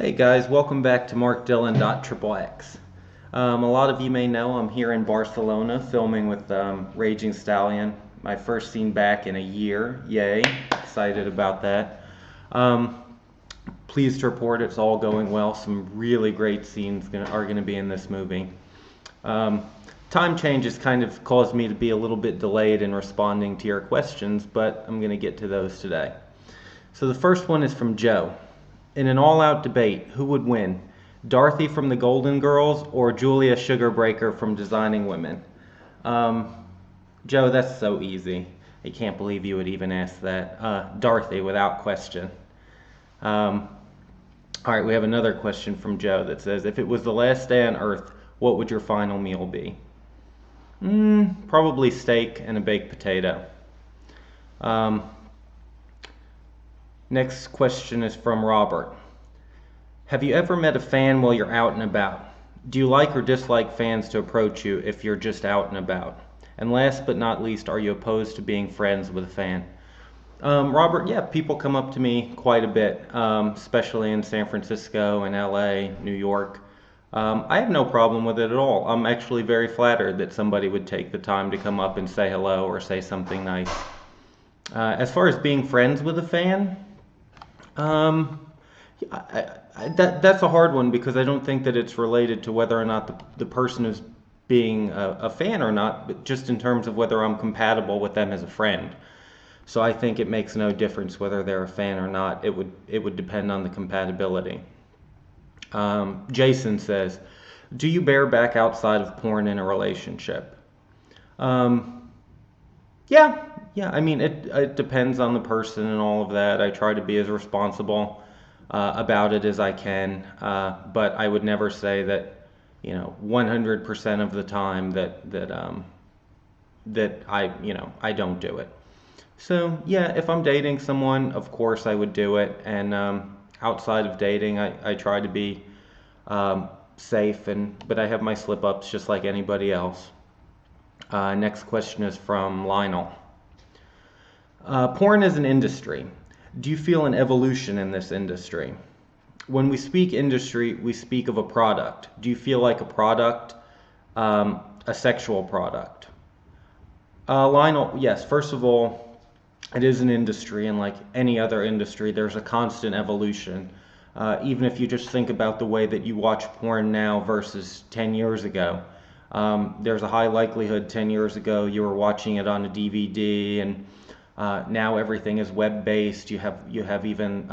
Hey guys, welcome back to MarkDillon.XXX. A lot of you may know I'm here in Barcelona filming with Raging Stallion. My first scene back in a year. Yay, excited about that. Um, Pleased to report it's all going well. Some really great scenes are going to be in this movie. Um, Time changes kind of caused me to be a little bit delayed in responding to your questions, but I'm going to get to those today. So the first one is from Joe. In an all-out debate, who would win? Dorothy from the Golden Girls or Julia Sugarbreaker from Designing Women? Um, Joe, that's so easy. I can't believe you would even ask that. Dorothy, without question. Um, all right, we have another question from Joe that says, if it was the last day on Earth, what would your final meal be? Probably steak and a baked potato. Um, Next question is from Robert. Have you ever met a fan while you're out and about? Do you like or dislike fans to approach you if you're just out and about? And last but not least, are you opposed to being friends with a fan? Robert, yeah, people come up to me quite a bit, especially in San Francisco and LA, New York. I have no problem with it at all. I'm actually very flattered that somebody would take the time to come up and say hello or say something nice. As far as being friends with a fan, that's a hard one because I don't think that it's related to whether or not the person is being a fan or not, but just in terms of whether I'm compatible with them as a friend. So I think it makes no difference whether they're a fan or not. It would depend on the compatibility. Jason says, "Do you bear back outside of porn in a relationship?" Um, yeah, yeah. I mean, it depends on the person and all of that. I try to be as responsible about it as I can, but I would never say that 100% of the time that I don't do it. So yeah, if I'm dating someone, of course I would do it, and outside of dating, I try to be safe, but I have my slip ups just like anybody else. Next question is from Lionel. Porn is an industry. Do you feel an evolution in this industry? When we speak industry, we speak of a product. Do you feel like a product, a sexual product? Lionel, yes. First of all, it is an industry, and like any other industry, there's a constant evolution. Even if you just think about the way that you watch porn now versus 10 years ago, there's a high likelihood 10 years ago you were watching it on a DVD, and now everything is web-based. You have even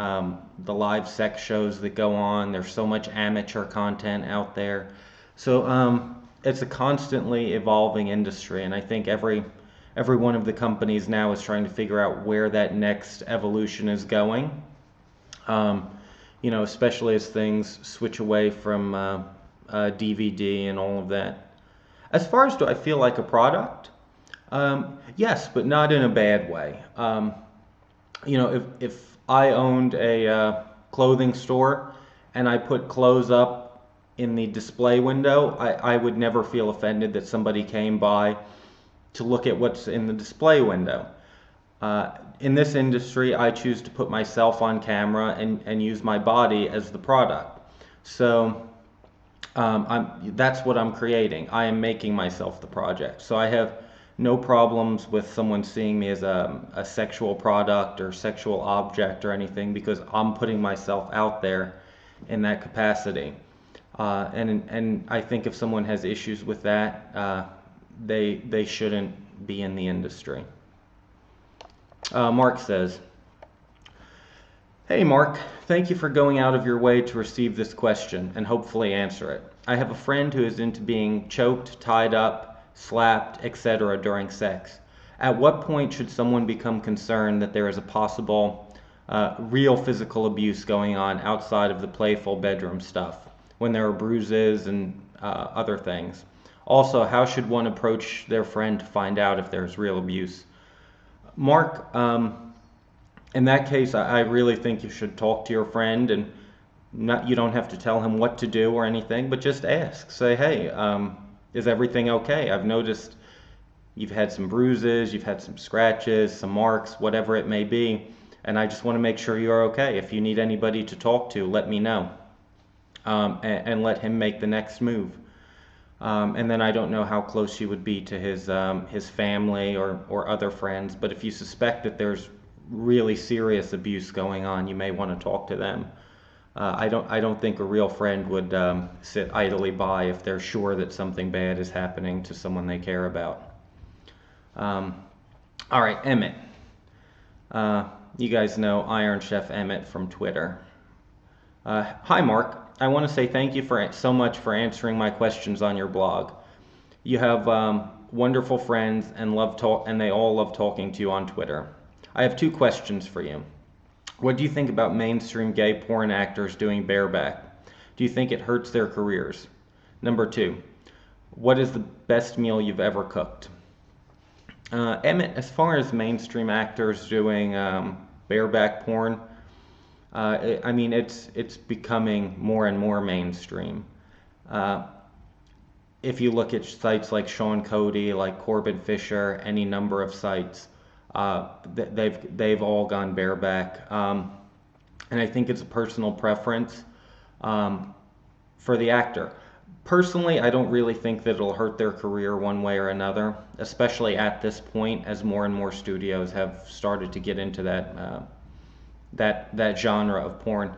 the live sex shows that go on. There's so much amateur content out there. So it's a constantly evolving industry, and I think every one of the companies now is trying to figure out where that next evolution is going. Especially as things switch away from DVD and all of that. As far as do I feel like a product? Yes, but not in a bad way. If I owned a clothing store and I put clothes up in the display window, I would never feel offended that somebody came by to look at what's in the display window. In this industry, I choose to put myself on camera and use my body as the product. So that's what I'm creating. I am making myself the project. So I have no problems with someone seeing me as a sexual product or sexual object or anything because I'm putting myself out there in that capacity. And I think if someone has issues with that, they shouldn't be in the industry. Mark says, "Hey Mark, thank you for going out of your way to receive this question and hopefully answer it. I have a friend who is into being choked, tied up, slapped, etc. during sex. At what point should someone become concerned that there is a possible real physical abuse going on outside of the playful bedroom stuff, when there are bruises and other things? Also, how should one approach their friend to find out if there's real abuse?" Mark, in that case, I really think you should talk to your friend, and you don't have to tell him what to do or anything, but just ask. Say, hey, is everything okay? I've noticed you've had some bruises, you've had some scratches, some marks, whatever it may be, and I just want to make sure you're okay. If you need anybody to talk to, let me know. and let him make the next move. And then I don't know how close you would be to his family or other friends, but if you suspect that there's really serious abuse going on, you may want to talk to them. I don't think a real friend would sit idly by if they're sure that something bad is happening to someone they care about. All right, Emmett. You guys know Iron Chef Emmett from Twitter. Hi, Mark. I want to say thank you so much for answering my questions on your blog. You have wonderful friends and they all love talking to you on Twitter. I have two questions for you. What do you think about mainstream gay porn actors doing bareback? Do you think it hurts their careers? Number two, what is the best meal you've ever cooked? Emmett, as far as mainstream actors doing bareback porn, I mean, it's becoming more and more mainstream. If you look at sites like Sean Cody, like Corbin Fisher, any number of sites, they've all gone bareback, and I think it's a personal preference for the actor. Personally, I don't really think that it'll hurt their career one way or another, especially at this point, as more and more studios have started to get into that genre of porn.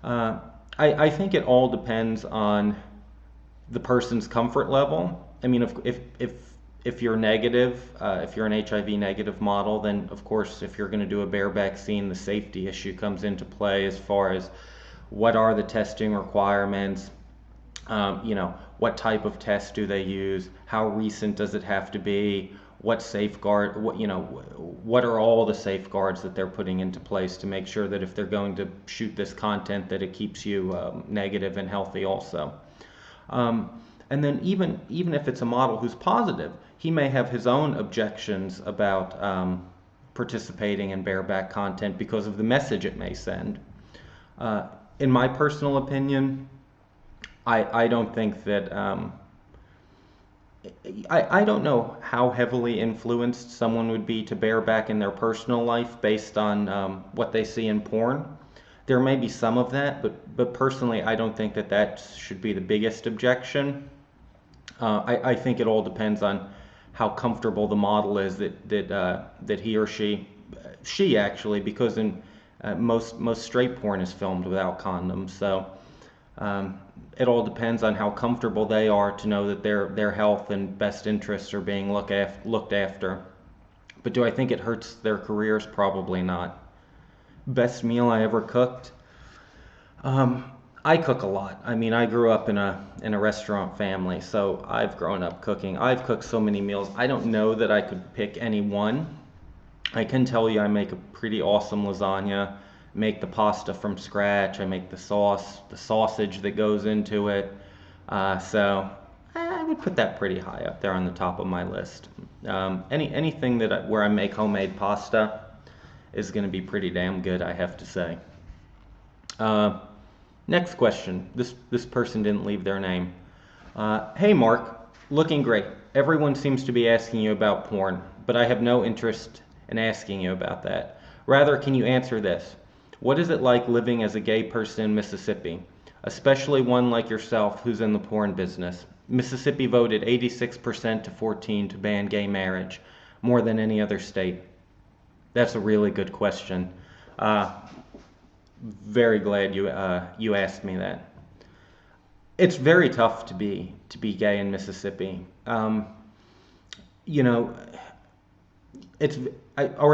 I think it all depends on the person's comfort level. I mean, if you're negative, if you're an HIV negative model, then of course, if you're going to do a bareback scene, the safety issue comes into play as far as what are the testing requirements. What type of test do they use? How recent does it have to be? What are all the safeguards that they're putting into place to make sure that if they're going to shoot this content, that it keeps you negative and healthy also. And then even if it's a model who's positive, he may have his own objections about participating in bareback content because of the message it may send. In my personal opinion, I don't think that I don't know how heavily influenced someone would be to bareback in their personal life based on what they see in porn. There may be some of that, but personally, I don't think that should be the biggest objection. I think it all depends on how comfortable the model is that he or she actually, because in most straight porn is filmed without condoms, so. It all depends on how comfortable they are to know that their health and best interests are being looked after. But do I think it hurts their careers? Probably not. Best meal I ever cooked? I cook a lot. I mean, I grew up in a restaurant family, so I've grown up cooking. I've cooked so many meals. I don't know that I could pick any one. I can tell you I make a pretty awesome lasagna. Make the pasta from scratch. I make the sauce, the sausage that goes into it. So I would put that pretty high up there on the top of my list. Anything where I make homemade pasta is going to be pretty damn good, I have to say. Next question. This person didn't leave their name. Hey Mark, looking great. Everyone seems to be asking you about porn, but I have no interest in asking you about that. Rather, can you answer this? What is it like living as a gay person in Mississippi, especially one like yourself who's in the porn business? Mississippi voted 86% to 14 to ban gay marriage, more than any other state. That's a really good question. Very glad you asked me that. It's very tough to be gay in Mississippi. I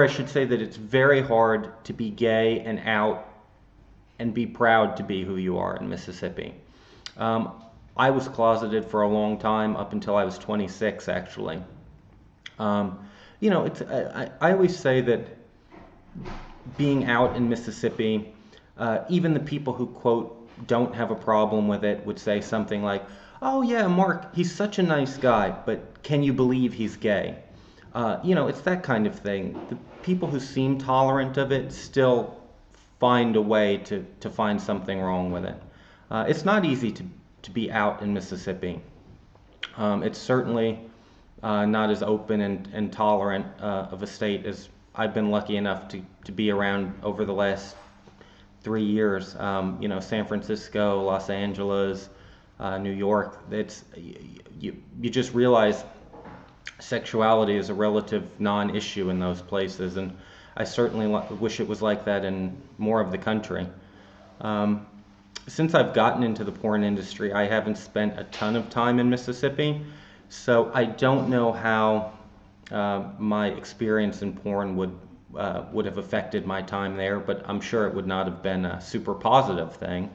should say that it's very hard to be gay and out and be proud to be who you are in Mississippi. I was closeted for a long time, up until I was 26, actually. I always say that being out in Mississippi, even the people who, quote, don't have a problem with it would say something like, oh yeah, Mark, he's such a nice guy, but can you believe he's gay? It's that kind of thing. The people who seem tolerant of it still find a way to find something wrong with it. It's not easy to be out in Mississippi. It's certainly not as open and tolerant of a state as I've been lucky enough to be around over the last 3 years. San Francisco, Los Angeles, New York. You just realize sexuality is a relative non-issue in those places, and I certainly wish it was like that in more of the country. Um, since I've gotten into the porn industry, I haven't spent a ton of time in Mississippi, so I don't know how my experience in porn would have affected my time there, but I'm sure it would not have been a super positive thing.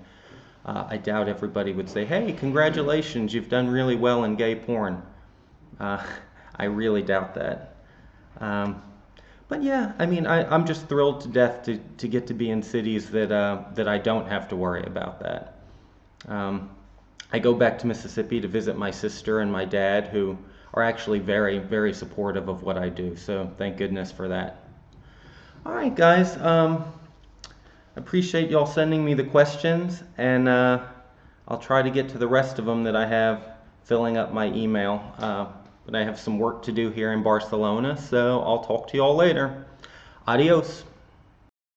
I doubt everybody would say, "Hey, congratulations, you've done really well in gay porn." Uh, I really doubt that. Um, but yeah, I mean, I'm just thrilled to death to get to be in cities that I don't have to worry about that. Um, I go back to Mississippi to visit my sister and my dad, who are actually very, very supportive of what I do. So thank goodness for that. All right, guys. Appreciate y'all sending me the questions, and I'll try to get to the rest of them that I have filling up my email. But I have some work to do here in Barcelona, so I'll talk to y'all later. Adios.